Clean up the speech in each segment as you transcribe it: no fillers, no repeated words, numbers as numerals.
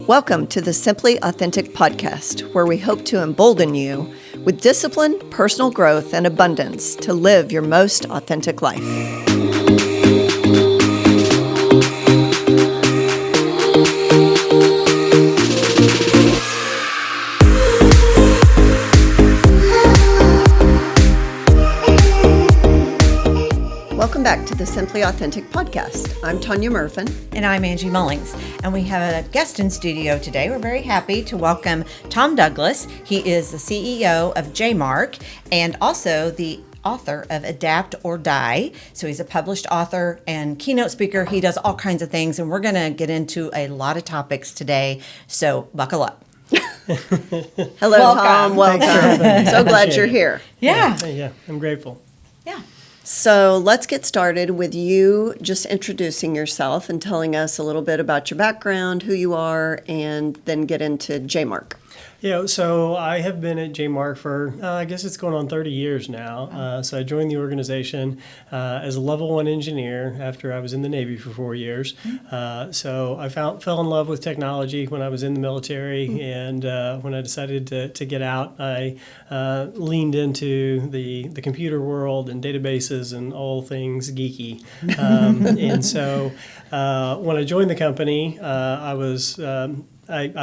Welcome to the Simply Authentic podcast, where we hope to embolden you with discipline, personal growth, and abundance to live your most authentic life. Welcome back to the Simply Authentic podcast. I'm Tanya Murphin. And I'm Angie Mullings. And we have a guest in studio today. We're very happy to welcome Tom Douglas. He is the CEO of JMARK and also the author of Adapt or Die. So he's a published author and keynote speaker. He does all kinds of things, and we're going to get into a lot of topics today. So buckle up. Hello, Tom. Welcome. So glad you're here. Yeah, I'm grateful. Yeah. So let's get started with you just introducing yourself and telling us a little bit about your background, who you are, and then get into JMARK. Yeah, so I have been at JMARK for, I guess it's going on 30 years now. So I joined the organization as a level 1 engineer after I was in the Navy for 4 years. So I fell in love with technology when I was in the military, and when I decided to get out, I leaned into the computer world and databases and all things geeky. And so when I joined the company, I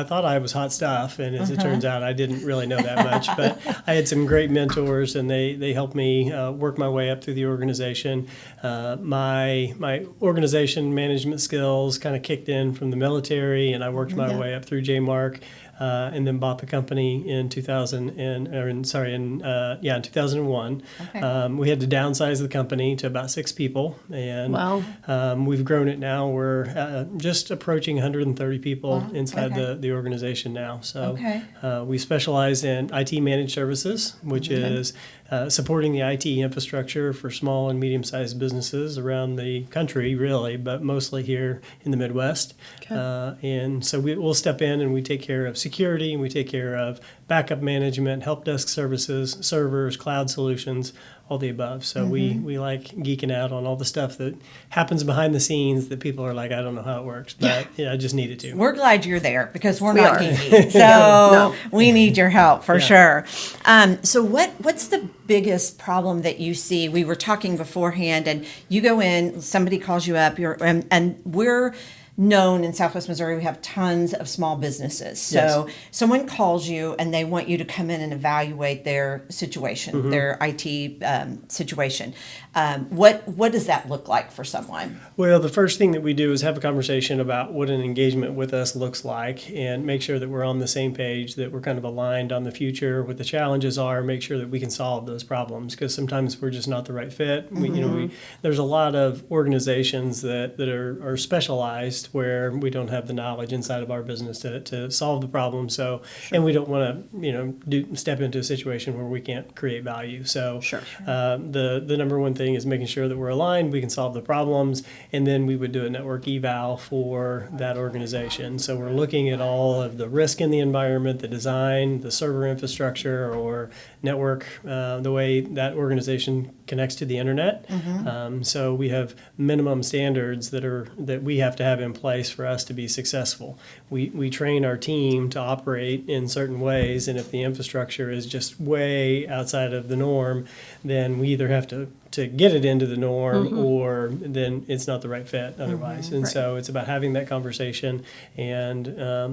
thought I was hot stuff, and as it turns out, I didn't really know that much. But I had some great mentors, and they helped me work my way up through the organization. My organization management skills kind of kicked in from the military, and I worked my way up through JMARK. And then bought the company in 2001. Okay. We had to downsize the company to about 6 people, and we've grown it now. We're just approaching 130 people inside the organization now. So we specialize in IT managed services, which is supporting the IT infrastructure for small and medium-sized businesses around the country, really, but mostly here in the Midwest. And so we'll step in and we take care of security, and we take care of backup management, help desk services, servers, cloud solutions, all the above. So we like geeking out on all the stuff that happens behind the scenes that people are like, I don't know how it works, but I just needed to. We're glad you're there because we're not geeky. So we need your help for sure. So what's the biggest problem that you see? We were talking beforehand, and you go in, somebody calls you up, and we're known in Southwest Missouri, we have tons of small businesses. So someone calls you and they want you to come in and evaluate their situation, their IT situation. What does that look like for someone? Well, the first thing that we do is have a conversation about what an engagement with us looks like, and make sure that we're on the same page, that we're kind of aligned on the future, what the challenges are, make sure that we can solve those problems, because sometimes we're just not the right fit. There's a lot of organizations that are specialized where we don't have the knowledge inside of our business to solve the problem. So, and we don't want to step into a situation where we can't create value. So, the number one thing is making sure that we're aligned, we can solve the problems, and then we would do a network eval for that organization. So we're looking at all of the risk in the environment, the design, the server infrastructure, or network, the way that organization connects to the internet. So we have minimum standards that we have to have in place for us to be successful. We train our team to operate in certain ways, and if the infrastructure is just way outside of the norm, then we either have to get it into the norm, or then it's not the right fit otherwise. And so it's about having that conversation and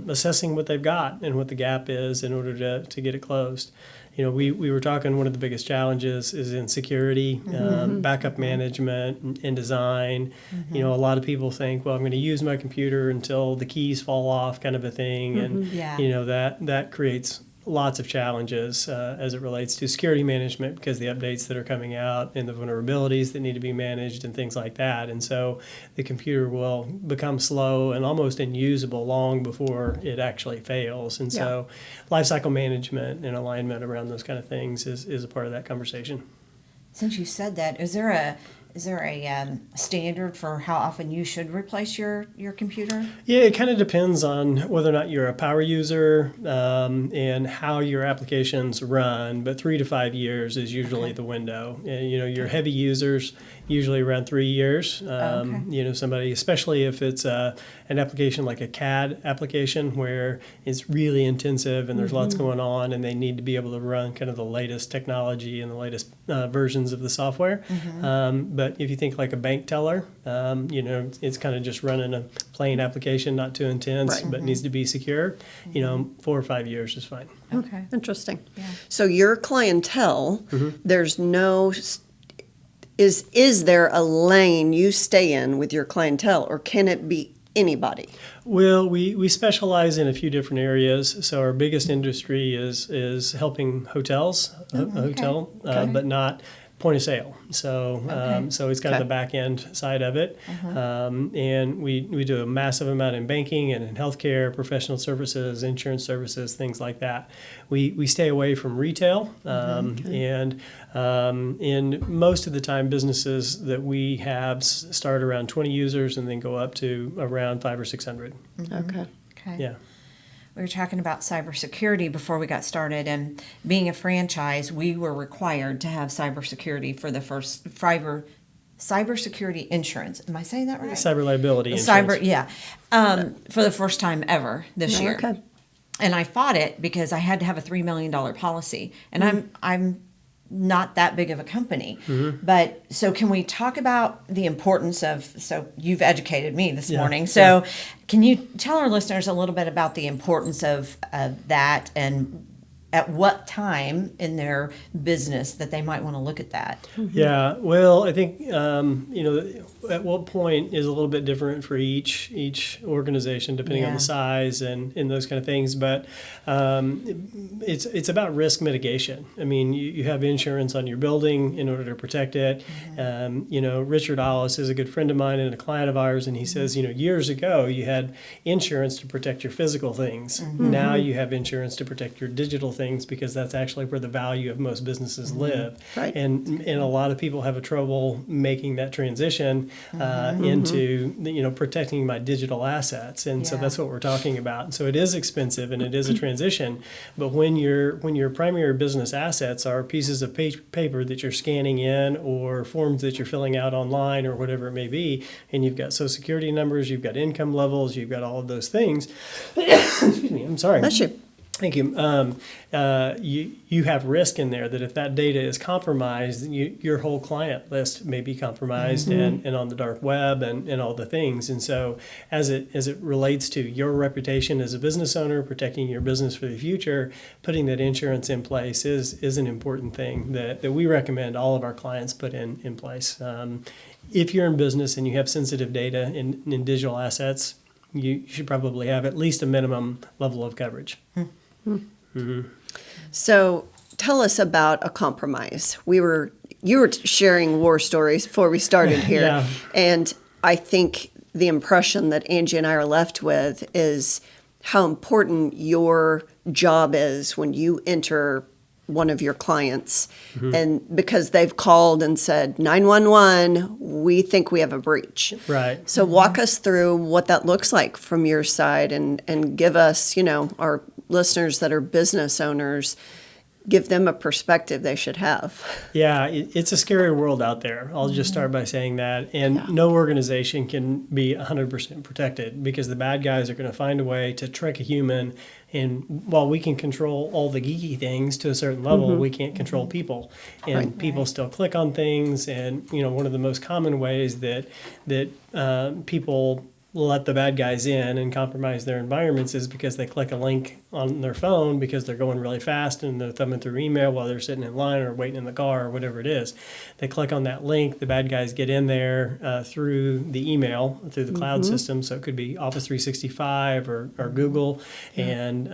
assessing what they've got and what the gap is in order to get it closed. We were talking, one of the biggest challenges is in security, backup management, and design. A lot of people think, well, I'm going to use my computer until the keys fall off, kind of a thing. And, that creates lots of challenges as it relates to security management, because the updates that are coming out and the vulnerabilities that need to be managed and things like that. And so the computer will become slow and almost unusable long before it actually fails. And so lifecycle management and alignment around those kind of things is a part of that conversation. Since you said that, is there a standard for how often you should replace your computer? Yeah, it kind of depends on whether or not you're a power user and how your applications run, but 3 to 5 years is usually the window. And, your heavy users, usually around 3 years. Okay. You know, somebody, especially if it's an application like a CAD application where it's really intensive and there's lots going on, and they need to be able to run kind of the latest technology and the latest versions of the software. But if you think like a bank teller, you know, it's kind of just running a plain application, not too intense, Right. but needs to be secure. You know, 4 or 5 years is fine. Okay. Interesting. Yeah. So your clientele, there's no, is there a lane you stay in with your clientele, or can it be anybody? Well, we specialize in a few different areas. So our biggest industry is helping hotels, hotel, but not point of sale. So so it's kind of Okay. the back end side of it. And we do a massive amount in banking and in healthcare, professional services, insurance services, things like that. We stay away from retail. And in most of the time, businesses that we have start around 20 users and then go up to around 500 or 600. Okay. Okay. Yeah. We were talking about cybersecurity before we got started, and being a franchise, we were required to have cybersecurity for the first cybersecurity insurance. Am I saying that right? Cyber liability insurance. Cyber, yeah, for the first time ever this year. Okay. And I fought it because I had to have a $3 million policy, and I'm not that big of a company. But so can we talk about the importance of, so you've educated me this morning. So can you tell our listeners a little bit about the importance of that, and at what time in their business that they might want to look at that? Yeah, well, I think you know, at what point is a little bit different for each organization, depending on Yeah. the size and those kind of things. But it's about risk mitigation. I mean, you have insurance on your building in order to protect it. You know, Richard Hollis is a good friend of mine and a client of ours, and he says, you know, years ago you had insurance to protect your physical things. Now you have insurance to protect your digital things, because that's actually where the value of most businesses live. Right. And a lot of people have a trouble making that transition into, you know, protecting my digital assets. And so Yeah. that's what we're talking about. And so it is expensive and it is a transition. But when your primary business assets are pieces of paper that you're scanning in, or forms that you're filling out online, or whatever it may be, and you've got Social Security numbers, you've got income levels, you've got all of those things. Excuse me, I'm sorry. Bless you. Thank you. You have risk in there that if that data is compromised, your whole client list may be compromised and on the dark web and all the things. And so as it relates to your reputation as a business owner, protecting your business for the future, putting that insurance in place is an important thing that we recommend all of our clients put in place. If you're in business and you have sensitive data in digital assets, you should probably have at least a minimum level of coverage. So tell us about a compromise. You were sharing war stories before we started here. Yeah. And I think the impression that Angie and I are left with is how important your job is when you enter one of your clients, and because they've called and said 911, we think we have a breach. Right. So walk us through what that looks like from your side, and give us, you know, our listeners that are business owners, give them a perspective they should have. Yeah, it's a scary world out there. I'll just start by saying that. And no organization can be 100% protected, because the bad guys are going to find a way to trick a human. And while we can control all the geeky things to a certain level, we can't control people. And people still click on things. And, you know, one of the most common ways that people let the bad guys in and compromise their environments is because they click a link on their phone because they're going really fast and they're thumbing through email while they're sitting in line or waiting in the car or whatever it is. They click on that link, the bad guys get in there through the email, through the cloud system, so it could be Office 365 or Google, and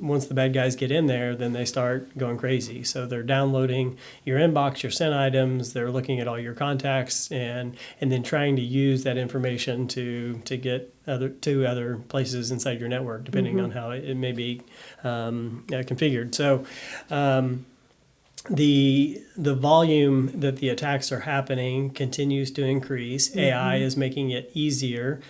once the bad guys get in there, then they start going crazy. So they're downloading your inbox, your sent items, they're looking at all your contacts, and then trying to use that information to get to other places inside your network, depending on how it may be configured. So the volume that the attacks are happening continues to increase. AI is making it easier.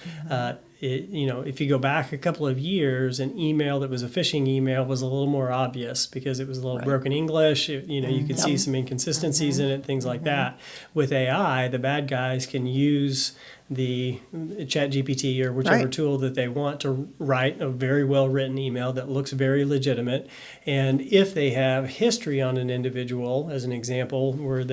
if you go back a couple of years, an email that was a phishing email was a little more obvious because it was a little broken English. You could see some inconsistencies in it, things like that. With AI, the bad guys can use the ChatGPT or whichever tool that they want to write a very well written email that looks very legitimate. And if they have history on an individual, as an example, where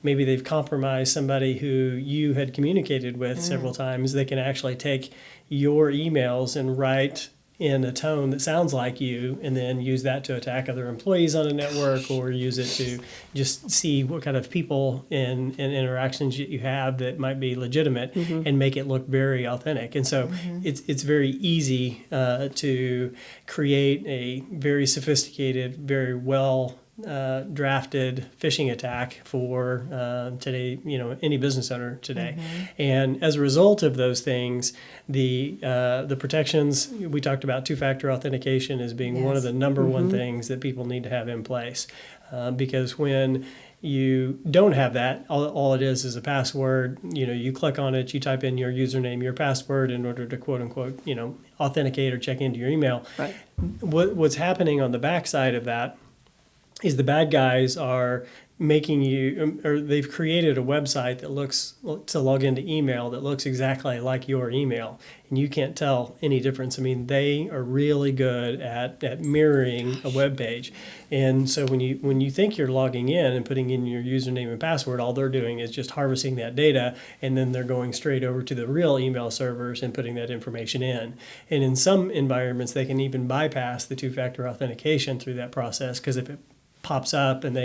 maybe they've compromised somebody who you had communicated with several times, they can actually take your emails and write in a tone that sounds like you, and then use that to attack other employees on a network, or use it to just see what kind of people and interactions you have that might be legitimate, and make it look very authentic. And so it's very easy to create a very sophisticated, very well drafted phishing attack for today, any business owner today. And as a result of those things, the protections, we talked about two-factor authentication as being one of the number one things that people need to have in place. Because when you don't have that, all it is a password. You click on it, you type in your username, your password in order to quote unquote, authenticate or check into your email. Right. What's happening on the backside of that is the bad guys are making you, or they've created a website that looks, to log into email, that looks exactly like your email, and you can't tell any difference. I mean, they are really good at mirroring a web page. And so when you think you're logging in and putting in your username and password, all they're doing is just harvesting that data, and then they're going straight over to the real email servers and putting that information in. And in some environments, they can even bypass the two-factor authentication through that process, because if it pops up and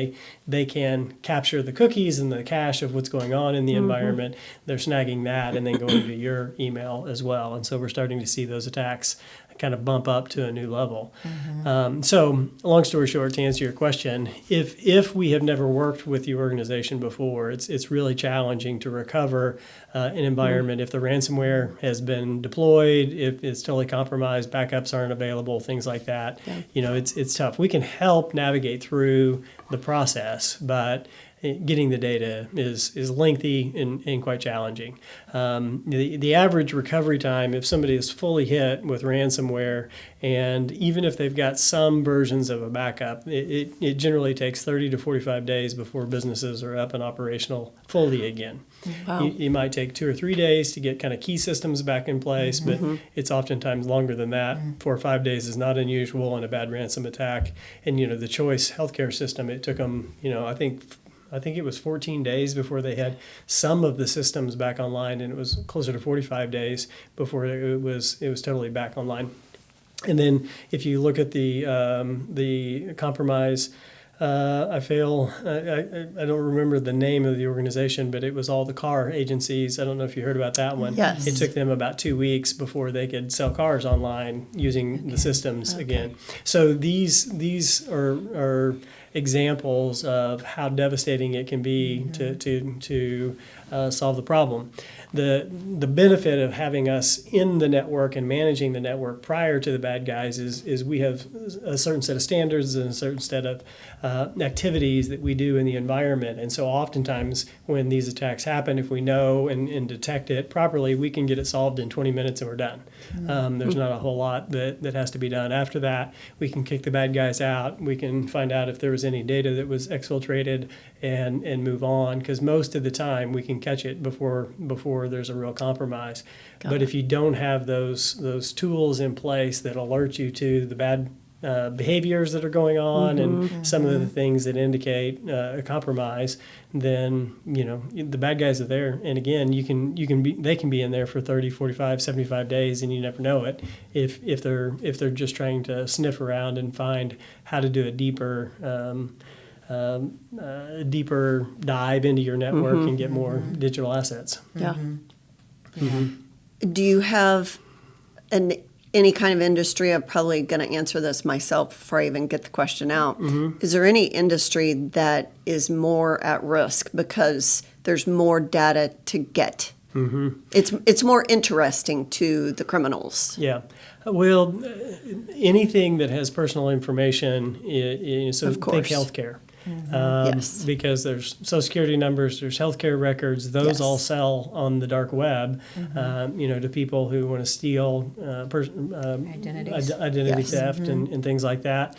they can capture the cookies and the cache of what's going on in the environment, they're snagging that and then going to your email as well. And so we're starting to see those attacks kind of bump up to a new level. So long story short, to answer your question, if we have never worked with the organization before, it's really challenging to recover an environment. If the ransomware has been deployed, if it's totally compromised, backups aren't available, things like that, it's tough. We can help navigate through the process, but getting the data is lengthy and quite challenging. The average recovery time, if somebody is fully hit with ransomware, and even if they've got some versions of a backup, it generally takes 30 to 45 days before businesses are up and operational fully again. Wow. You might take 2 or 3 days to get kind of key systems back in place, but it's oftentimes longer than that. 4 or 5 days is not unusual in a bad ransom attack. And, the Choice healthcare system, it took them, I think it was 14 days before they had some of the systems back online, and it was closer to 45 days before it was totally back online. And then if you look at the compromise, I don't remember the name of the organization, but it was all the car agencies. I don't know if you heard about that one. Yes. It took them about 2 weeks before they could sell cars online using the systems again. So these are examples of how devastating it can be to solve the problem. The benefit of having us in the network and managing the network prior to the bad guys is we have a certain set of standards and a certain set of activities that we do in the environment. And so oftentimes when these attacks happen, if we know and detect it properly, we can get it solved in 20 minutes and we're done. There's not a whole lot that has to be done. After that, we can kick the bad guys out. We can find out if there was any data that was exfiltrated and move on, because most of the time we can catch it before there's a real compromise. But if you don't have those tools in place that alert you to the bad behaviors that are going on and some of the things that indicate a compromise, then the bad guys are there. And again, they can be in there for 30, 45, 75 days, and you never know it if they're just trying to sniff around and find how to do a deeper dive into your network and get more digital assets. Do you have any kind of industry? I'm probably going to answer this myself before I even get the question out. Is there any industry that is more at risk because there's more data to get? It's more interesting to the criminals. Yeah. Well, anything that has personal information, so think healthcare. Yes. because there's Social Security numbers, there's healthcare records, those Yes. all sell on the dark web, to people who want to steal Identities. identity Yes. theft and things like that.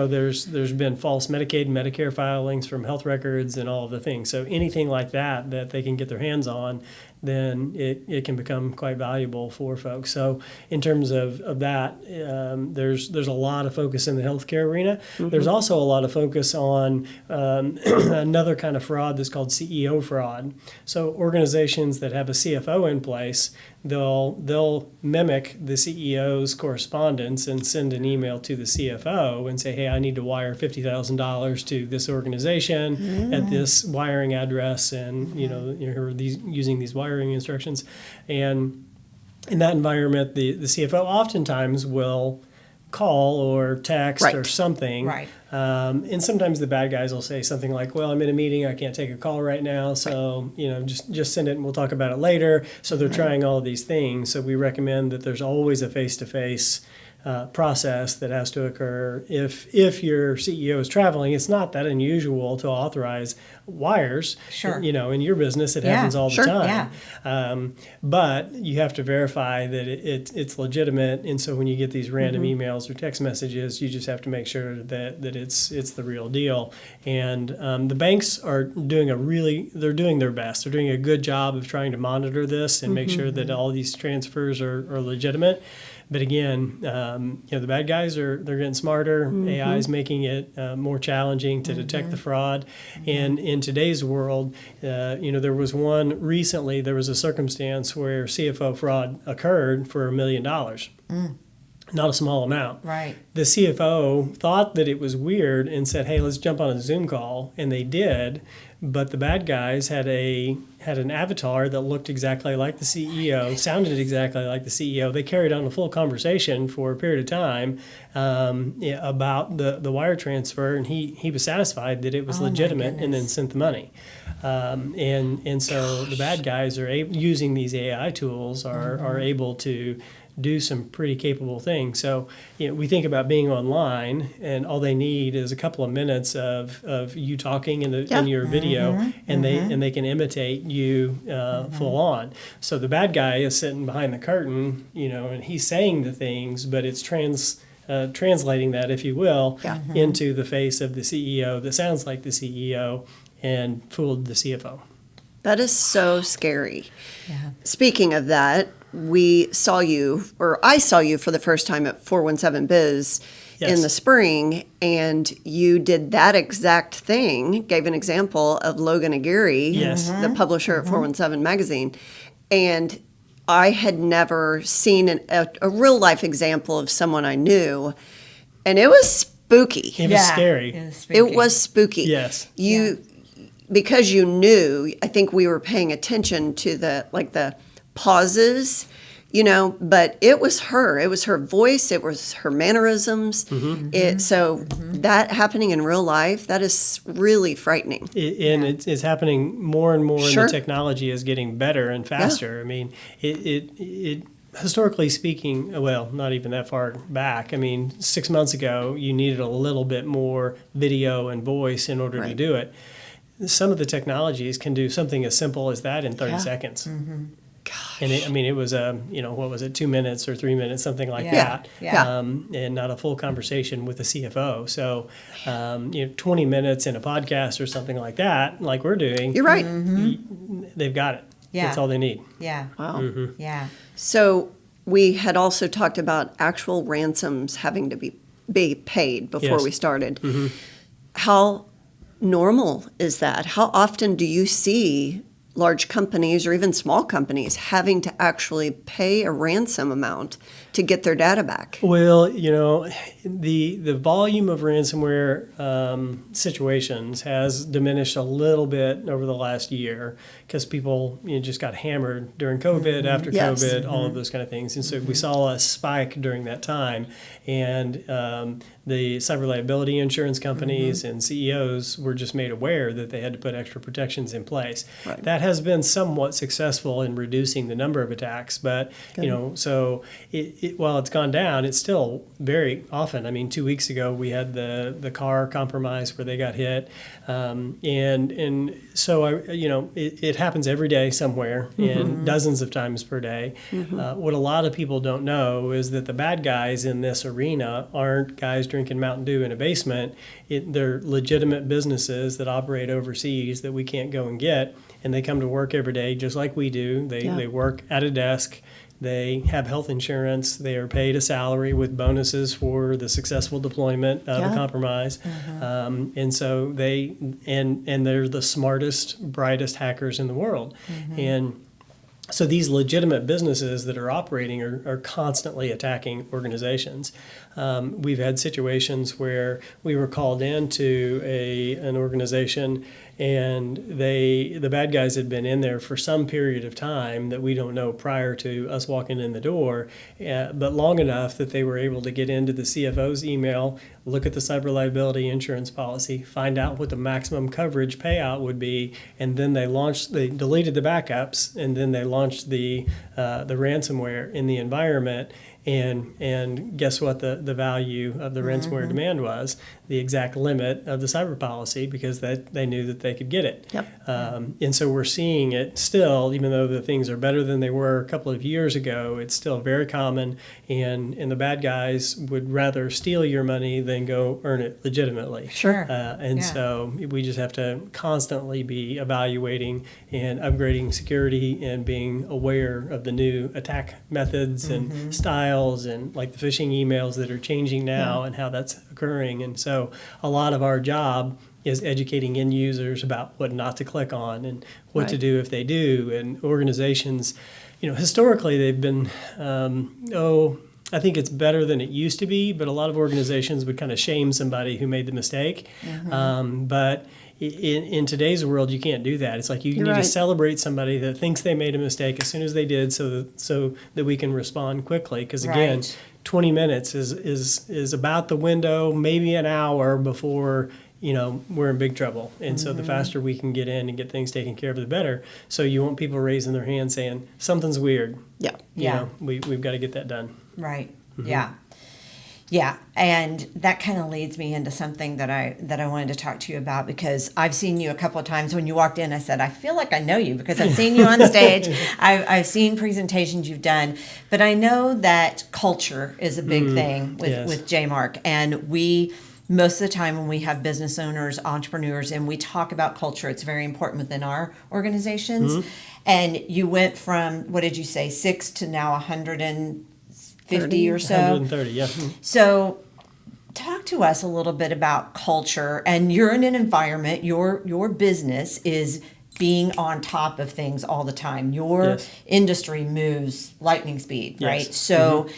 There's been false Medicaid and Medicare filings from health records and all of the things. So anything like that they can get their hands on, then it can become quite valuable for folks. So in terms of that, there's a lot of focus in the healthcare arena. There's also a lot of focus on another kind of fraud that's called CEO fraud. So organizations that have a CFO in place, they'll mimic the CEO's correspondence and send an email to the CFO and say, hey, I need to wire $50,000 to this organization at this wiring address, and you're using these wiring instructions. And in that environment, the CFO oftentimes will call or text Right. or something. Right. And sometimes the bad guys will say something like, well, I'm in a meeting, I can't take a call right now, so just send it and we'll talk about it later. So they're trying all of these things. So we recommend that there's always a face-to-face process that has to occur. If your CEO is traveling, it's not that unusual to authorize wires. Sure. In your business, it Yeah, happens all sure. the time. But you have to verify that it's legitimate. And so when you get these random emails or text messages, you just have to make sure that it's the real deal. And the banks are doing they're doing their best. They're doing a good job of trying to monitor this and make sure that all these transfers are legitimate. But again, the bad guys they're getting smarter. AI is making it more challenging to detect the fraud. And in today's world, there was a circumstance where CFO fraud occurred for $1 million. Not a small amount. Right. The CFO thought that it was weird and said, hey, let's jump on a Zoom call. And they did. But the bad guys had an avatar that looked exactly like the CEO, sounded exactly like the CEO. They carried on a full conversation for a period of time about the wire transfer, and he was satisfied that it was legitimate, and then sent the money. And so the bad guys are using these AI tools are able to do some pretty capable things. So we think about being online, and all they need is a couple of minutes of you talking in your video, and they can imitate you full on. So the bad guy is sitting behind the curtain, and he's saying the things, but it's translating that, if you will, into the face of the CEO that sounds like the CEO and fooled the CFO. That is so scary. Yeah. Speaking of that, I saw you for the first time at 417 Biz Yes. in the spring, and you did that exact thing, gave an example of Logan Aguierre, Yes. the publisher at 417 Magazine. And I had never seen a real life example of someone I knew, and it was spooky. It was scary. It was spooky. Yes. Because you knew, I think we were paying attention to the pauses, but it was her voice, it was her mannerisms. That happening in real life, that is really frightening. It's happening more and more, Sure. and the technology is getting better and faster. I mean, it historically speaking, well, not even that far back. I mean, 6 months ago, you needed a little bit more video and voice in order to Right. do it. Some of the technologies can do something as simple as that in 30 seconds. Gosh. And it was what was it, 2 minutes or 3 minutes, something like that. Yeah. And not a full conversation with the CFO. So, 20 minutes in a podcast or something like that, like we're doing. You're right. They've got it. Yeah. That's all they need. Yeah. Wow. Yeah. So we had also talked about actual ransoms having to be paid before Yes. we started. How normal is that? How often do you see large companies or even small companies having to actually pay a ransom amount to get their data back? Well, the volume of ransomware situations has diminished a little bit over the last year because people just got hammered during COVID, after Yes. COVID, all of those kind of things. And so we saw a spike during that time. And the cyber liability insurance companies and CEOs were just made aware that they had to put extra protections in place. Right. That has been somewhat successful in reducing the number of attacks, but so while it's gone down, it's still very often. I mean, 2 weeks ago we had the car compromise where they got hit, and so it happens every day somewhere, and dozens of times per day. What a lot of people don't know is that the bad guys in this arena aren't guys drinking Mountain Dew in a basement. They're legitimate businesses that operate overseas that we can't go and get, and they come to work every day just like we do. They work at a desk. They have health insurance. They are paid a salary with bonuses for the successful deployment of a compromise. And so they're the smartest, brightest hackers in the world. And so these legitimate businesses that are operating are constantly attacking organizations. We've had situations where we were called into an organization, and the bad guys had been in there for some period of time that we don't know prior to us walking in the door, but long enough that they were able to get into the CFO's email, look at the cyber liability insurance policy, find out what the maximum coverage payout would be, and then they deleted the backups, and then they launched the ransomware in the environment. And guess what the value of the ransomware demand was? The exact limit of the cyber policy, because they knew that they could get it. And so we're seeing it still, even though the things are better than they were a couple of years ago, it's still very common, and the bad guys would rather steal your money than go earn it legitimately. So we just have to constantly be evaluating and upgrading security and being aware of the new attack methods and styles, and like the phishing emails that are changing now and how that's occurring. And so a lot of our job is educating end users about what not to click on and what to do if they do. And organizations, historically they've been, I think it's better than it used to be, but a lot of organizations would kind of shame somebody who made the mistake. But in today's world, you can't do that. It's like you need to celebrate somebody that thinks they made a mistake as soon as they did, so that we can respond quickly. Because again, 20 minutes is about the window, maybe an hour before we're in big trouble. And so the faster we can get in and get things taken care of, the better. So you want people raising their hands saying something's weird. We've got to get that done. Yeah, and that kind of leads me into something that I wanted to talk to you about, because I've seen you a couple of times. When you walked in, I said, I feel like I know you because I've seen you on stage. I've seen presentations you've done, but I know that culture is a big thing with JMARK, and most of the time when we have business owners, entrepreneurs, and we talk about culture, it's very important within our organizations. And you went from, what did you say, 6 to now 150 or so? 130, yeah. So talk to us a little bit about culture. And you're in an environment, your business is being on top of things all the time. Your industry moves lightning speed, right? So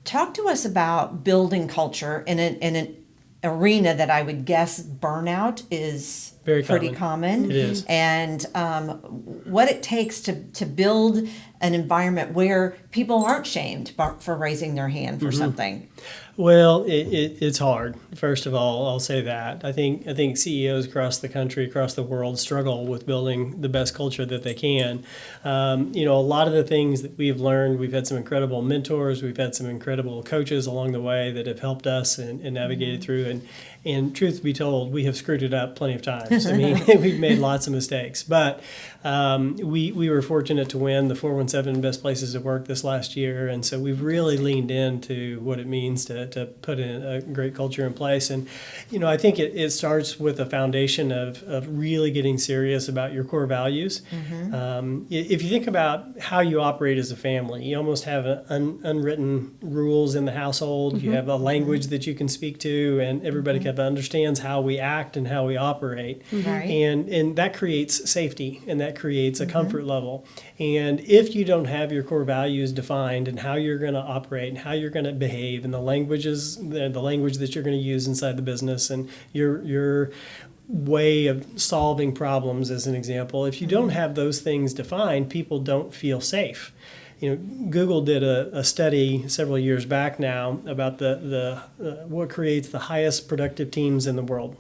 talk to us about building culture in an arena that I would guess burnout is pretty common. It is. And what it takes to build an environment where people aren't shamed for raising their hand for something. Well, it's hard. First of all, I'll say that. I think CEOs across the country, across the world, struggle with building the best culture that they can. A lot of the things that we've learned, we've had some incredible mentors, we've had some incredible coaches along the way that have helped us and navigated through. And truth be told, we have screwed it up plenty of times. I mean, we've made lots of mistakes. But we were fortunate to win the 417 Best Places to Work this last year. And so we've really leaned into what it means to put in a great culture in place. And, I think it starts with a foundation of really getting serious about your core values. If you think about how you operate as a family, you almost have unwritten rules in the household. You have a language that you can speak to, and everybody kind of understands how we act and how we operate. And that creates safety, and that creates a comfort level. And if you don't have your core values defined and how you're going to operate and how you're going to behave and the language that you're going to use inside the business and your way of solving problems, as an example, if you don't have those things defined, people don't feel safe. Google did a study several years back now about the what creates the highest productive teams in the world.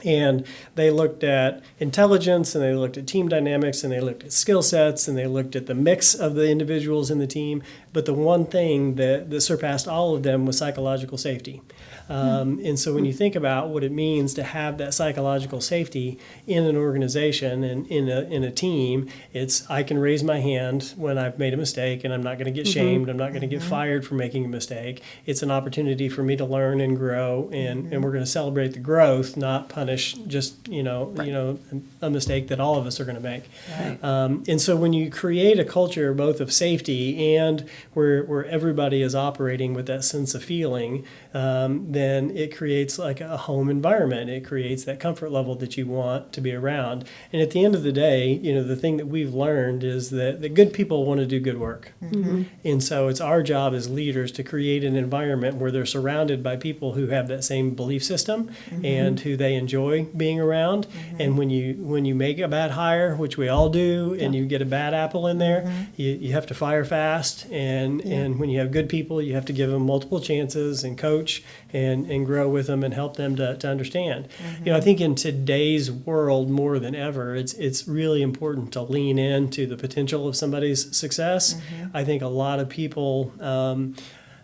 And they looked at intelligence, and they looked at team dynamics, and they looked at skill sets, and they looked at the mix of the individuals in the team. But the one thing that surpassed all of them was psychological safety. And so when you think about what it means to have that psychological safety in an organization and in a team, it's I can raise my hand when I've made a mistake, and I'm not going to get shamed. I'm not going to get fired for making a mistake. It's an opportunity for me to learn and grow, and we're going to celebrate the growth, not punish just a mistake that all of us are going to make. Right. And so when you create a culture both of safety and where everybody is operating with that sense of feeling, then it creates like a home environment. It creates that comfort level that you want to be around. And at the end of the day, the thing that we've learned is that good people want to do good work. And so it's our job as leaders to create an environment where they're surrounded by people who have that same belief system and who they enjoy being around. And when you make a bad hire, which we all do, and you get a bad apple in there, you have to fire fast. And when you have good people, you have to give them multiple chances and coach and grow with them and help them to understand. I think in today's world more than ever, it's really important to lean into the potential of somebody's success. I think a lot of people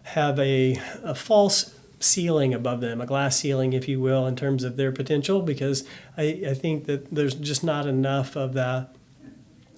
have a false ceiling above them, a glass ceiling, if you will, in terms of their potential, because I think that there's just not enough of a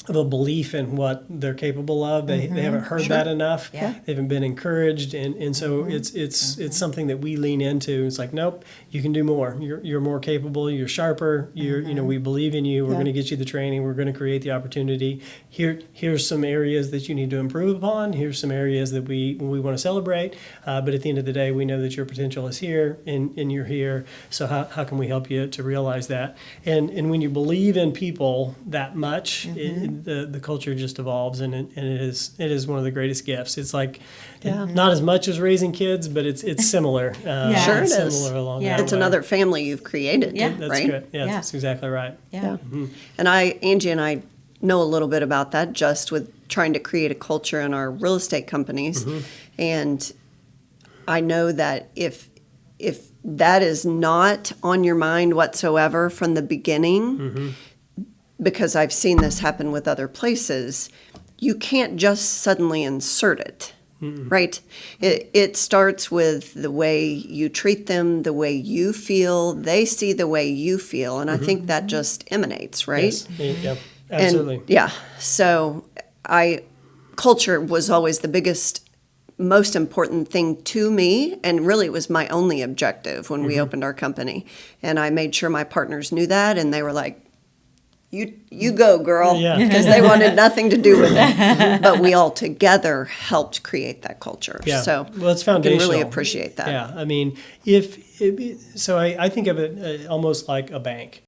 belief in what they're capable of. They haven't heard that enough. Yeah. They haven't been encouraged, and so it's something that we lean into. It's like, nope, you can do more. You're more capable. You're sharper. We believe in you. We're going to get you the training. We're going to create the opportunity. Here's some areas that you need to improve upon. Here's some areas that we want to celebrate. But at the end of the day, we know that your potential is here, and you're here. So how can we help you to realize that? And when you believe in people that much, the culture just evolves, and it is one of the greatest gifts. It's like not as much as raising kids, but it's similar. Sure it similar is. along Yeah. that It's way. another family you've created, Yeah. That's right? good. Yeah, that's exactly right. Yeah. And Angie and I know a little bit about that just with trying to create a culture in our real estate companies. And I know that if that is not on your mind whatsoever from the beginning, because I've seen this happen with other places, you can't just suddenly insert it. Right? It starts with the way you treat them, the way you feel, they see the way you feel, and I think that just emanates, right? Yes. Yeah, absolutely. And so culture was always the biggest, most important thing to me, and really it was my only objective when we opened our company. And I made sure my partners knew that, and they were like, You go, girl, because they wanted nothing to do with it. But we all together helped create that culture. Yeah. So it's foundational. I can really appreciate that. Yeah, I mean, I think of it almost like a bank.